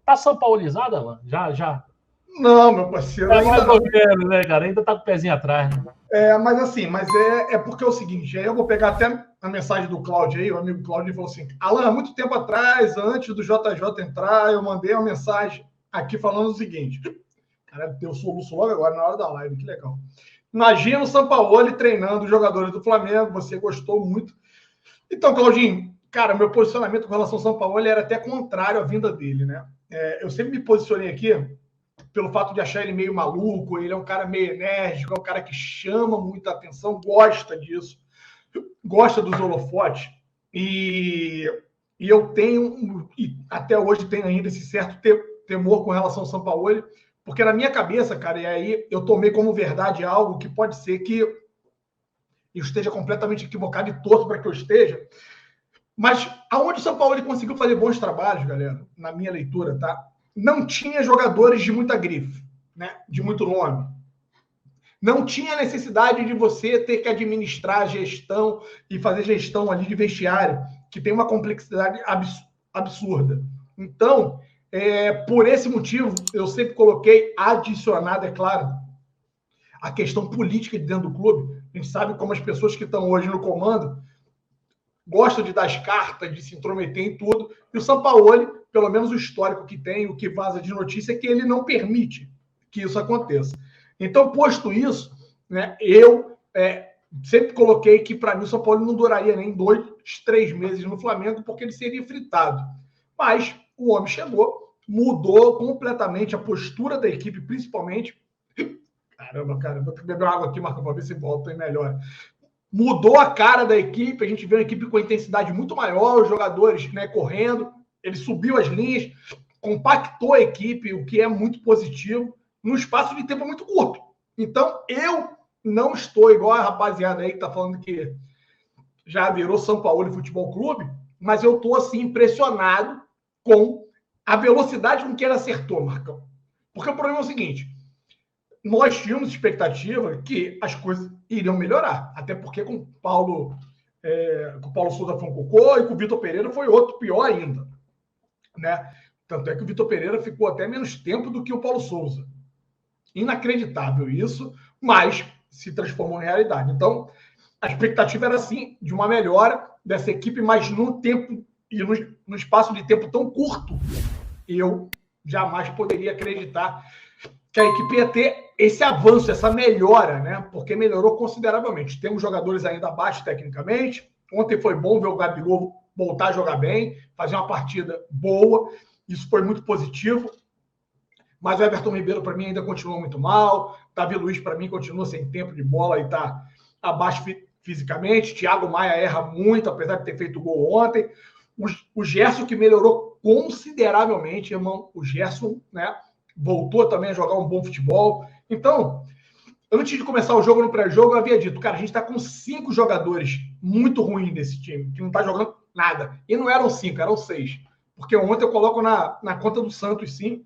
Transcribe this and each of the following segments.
Tá São Paulizada, mano? Já. Não, meu parceiro. É mais ou menos, né, cara? Ainda tá com o pezinho atrás, né? Mas assim, é porque é o seguinte, aí eu vou pegar até a mensagem do Cláudio aí, o amigo Cláudio falou assim, Alan, há muito tempo atrás, antes do JJ entrar, eu mandei uma mensagem aqui falando o seguinte, cara, deu soluço logo agora, na hora da live, que legal. Imagina o Sampaoli treinando os jogadores do Flamengo, você gostou muito. Então, Claudinho, cara, meu posicionamento com relação ao Sampaoli era até contrário à vinda dele, né? Eu sempre me posicionei aqui pelo fato de achar ele meio maluco, ele é um cara meio enérgico, é um cara que chama muita atenção, gosta disso, gosta dos holofotes, e eu tenho, e até hoje tenho ainda esse certo temor com relação ao Sampaoli, porque na minha cabeça, cara, e aí eu tomei como verdade algo que pode ser que eu esteja completamente equivocado e torço para que eu esteja, mas aonde o Sampaoli conseguiu fazer bons trabalhos, galera, na minha leitura, tá? Não tinha jogadores de muita grife, né? De muito nome. Não tinha necessidade de você ter que administrar a gestão e fazer gestão ali de vestiário, que tem uma complexidade absurda. Então, por esse motivo, eu sempre coloquei adicionado, é claro, a questão política de dentro do clube. A gente sabe como as pessoas que estão hoje no comando gostam de dar as cartas, de se intrometer em tudo. E o Sampaoli, pelo menos o histórico que tem, o que vaza de notícia, é que ele não permite que isso aconteça. Então, posto isso, né, eu sempre coloquei que, para mim, o Sampaoli não duraria nem 2, 3 meses no Flamengo, porque ele seria fritado. Mas o homem chegou, mudou completamente a postura da equipe, principalmente. Caramba, cara, vou beber água aqui, Marcão, para ver se volta e melhora. Mudou a cara da equipe, a gente vê uma equipe com intensidade muito maior, os jogadores, né, correndo, ele subiu as linhas, compactou a equipe, o que é muito positivo, num espaço de tempo muito curto. Então, eu não estou igual a rapaziada aí que está falando que já virou São Paulo Futebol Clube, mas eu estou assim, impressionado com a velocidade com que ele acertou, Marcão. Porque o problema é o seguinte, nós tínhamos expectativa que as coisas iriam melhorar. Até porque com o Paulo Souza foi um cocô e com o Vitor Pereira foi outro pior ainda. Né? Tanto é que o Vitor Pereira ficou até menos tempo do que o Paulo Souza. Inacreditável isso, mas se transformou em realidade. Então, a expectativa era, assim, de uma melhora dessa equipe, mas no tempo e no espaço de tempo tão curto, eu jamais poderia acreditar que a equipe ia ter esse avanço, essa melhora, né? Porque melhorou consideravelmente. Temos jogadores ainda abaixo tecnicamente. Ontem foi bom ver o Gabigol voltar a jogar bem, fazer uma partida boa. Isso foi muito positivo. Mas o Everton Ribeiro, para mim, ainda continua muito mal. Davi Luiz, para mim, continua sem tempo de bola e está abaixo fisicamente. Thiago Maia erra muito, apesar de ter feito gol ontem. O Gerson, que melhorou consideravelmente, irmão. O Gerson, né? Voltou também a jogar um bom futebol. Então, antes de começar o jogo no pré-jogo, eu havia dito, cara, a gente está com 5 jogadores muito ruins desse time, que não está jogando nada. E não eram 5, eram 6. Porque ontem eu coloco na conta do Santos, sim,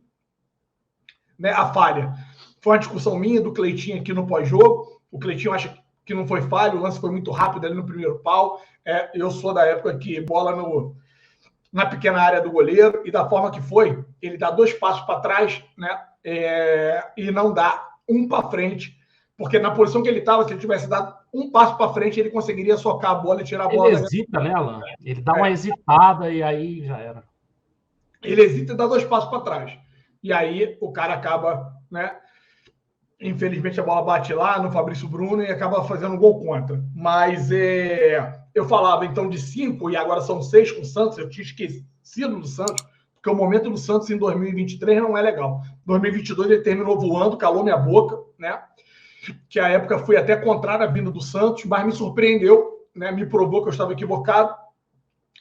né, a falha. Foi uma discussão minha do Cleitinho aqui no pós-jogo. O Cleitinho acha que não foi falha, o lance foi muito rápido ali no primeiro pau. Eu sou da época que bola na pequena área do goleiro, e da forma que foi, ele dá 2 passos para trás, né? E não dá um para frente, porque na posição que ele estava, se ele tivesse dado um passo para frente, ele conseguiria socar a bola e tirar a bola. Ele hesita, né, Alan? Ele dá uma hesitada e aí já era. Ele hesita e dá 2 passos para trás. E aí o cara acaba, né? Infelizmente a bola bate lá no Fabrício Bruno e acaba fazendo um gol contra. Mas eu falava então de 5 e agora são 6 com o Santos. Eu tinha esquecido do Santos, porque o momento do Santos em 2023 não é legal. 2022 ele terminou voando, calou minha boca, né? Que a época foi até contrária à vinda do Santos, mas me surpreendeu, né? Me provou que eu estava equivocado.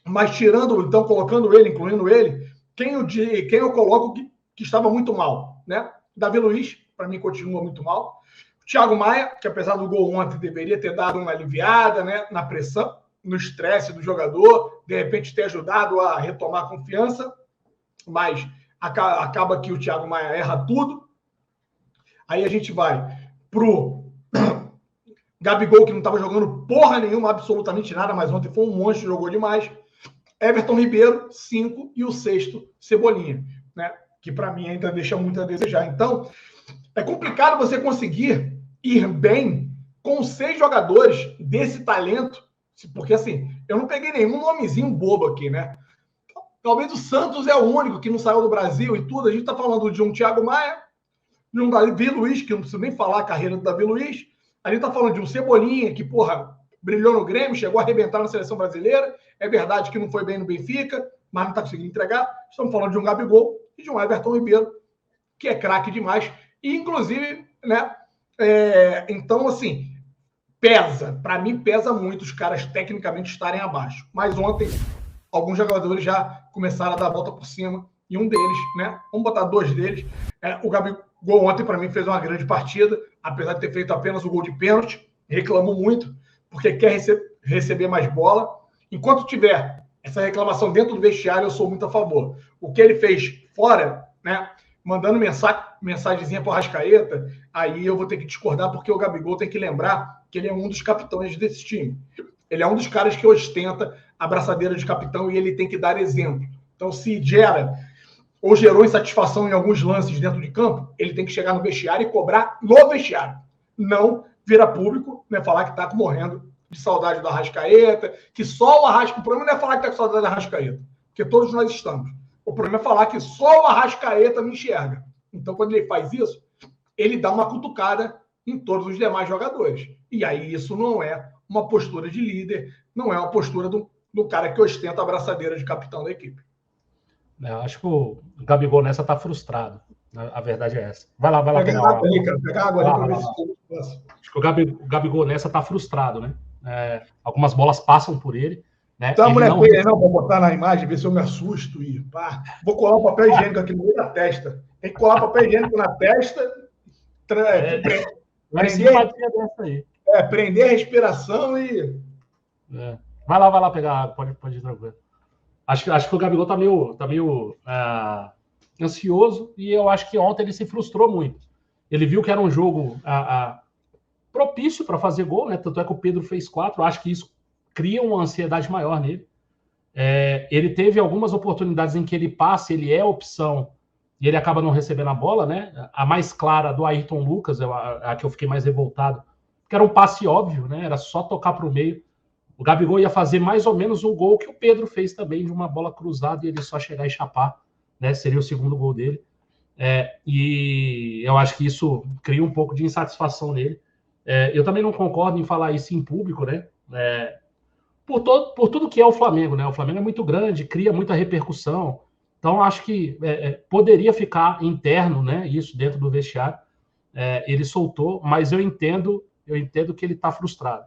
Mas tirando, então, colocando ele, incluindo ele, quem eu coloco que estava muito mal, né? Davi Luiz, para mim, continua muito mal. Thiago Maia, que apesar do gol ontem, deveria ter dado uma aliviada, né, na pressão, no estresse do jogador, de repente ter ajudado a retomar a confiança, mas acaba que o Thiago Maia erra tudo. Aí a gente vai pro Gabigol, que não estava jogando porra nenhuma, absolutamente nada, mas ontem foi um monstro, jogou demais. Everton Ribeiro, 5, e o 6º, Cebolinha, né? que para mim ainda deixa muito a desejar. Então, é complicado você conseguir ir bem com 6 jogadores desse talento, porque assim, eu não peguei nenhum nomezinho bobo aqui, né? Talvez o Santos é o único que não saiu do Brasil e tudo. A gente está falando de um Thiago Maia, de um Davi Luiz, que eu não preciso nem falar a carreira do Davi Luiz. A gente está falando de um Cebolinha, que, porra, brilhou no Grêmio, chegou a arrebentar na seleção brasileira. É verdade que não foi bem no Benfica, mas não está conseguindo entregar. Estamos falando de um Gabigol e de um Everton Ribeiro, que é craque demais. E, inclusive, né? Então, assim, pesa. Para mim, pesa muito os caras tecnicamente estarem abaixo. Mas ontem, alguns jogadores já começaram a dar a volta por cima. E um deles, né? Vamos botar 2 deles. O Gabigol ontem, para mim, fez uma grande partida, apesar de ter feito apenas o gol de pênalti. Reclamou muito, porque quer receber mais bola. Enquanto tiver essa reclamação dentro do vestiário, eu sou muito a favor. O que ele fez fora, né? Mandando mensagenzinha para o Arrascaeta, aí eu vou ter que discordar, porque o Gabigol tem que lembrar que ele é um dos capitães desse time. Ele é um dos caras que ostenta a braçadeira de capitão e ele tem que dar exemplo. Então, se gera ou gerou insatisfação em alguns lances dentro de campo, ele tem que chegar no vestiário e cobrar no vestiário. Não vir a público, né, falar que está morrendo de saudade do Arrascaeta, que só o Arrascaeta... O problema não é falar que está com saudade do Arrascaeta, porque todos nós estamos. O problema é falar que só o Arrascaeta me enxerga. Então, quando ele faz isso, ele dá uma cutucada em todos os demais jogadores. E aí isso não é uma postura de líder, não é uma postura do cara que ostenta a braçadeira de capitão da equipe. Eu acho que o Gabigol nessa tá frustrado. A verdade é essa. Vai lá. Pega água ali, cara. Pega água ali para ver se... Acho que o Gabigol nessa tá frustrado, né? Algumas bolas passam por ele. Né? Então, a mulher não, vou botar na imagem, ver se eu me assusto e pá. Vou colar o papel higiênico aqui no meio da testa. Tem que colar papel higiênico na testa. Prender a respiração e... Vai lá pegar água, pode ir tranquilo. Acho que o Gabigol tá meio ansioso, e eu acho que ontem ele se frustrou muito. Ele viu que era um jogo propício para fazer gol, né? Tanto é que o Pedro fez 4. Eu acho que isso cria uma ansiedade maior nele. Ele teve algumas oportunidades em que ele passa, ele é opção, e ele acaba não recebendo a bola, né? A mais clara do Ayrton Lucas, a que eu fiquei mais revoltado, que era um passe óbvio, né? Era só tocar para o meio. O Gabigol ia fazer mais ou menos um gol que o Pedro fez também, de uma bola cruzada, e ele só chegar e chapar, né? Seria o segundo gol dele. E eu acho que isso cria um pouco de insatisfação nele. Eu também não concordo em falar isso em público, né? Por tudo que é o Flamengo, né? O Flamengo é muito grande, cria muita repercussão. Então, acho que poderia ficar interno, né? Isso dentro do vestiário. Ele soltou, mas eu entendo que ele está frustrado.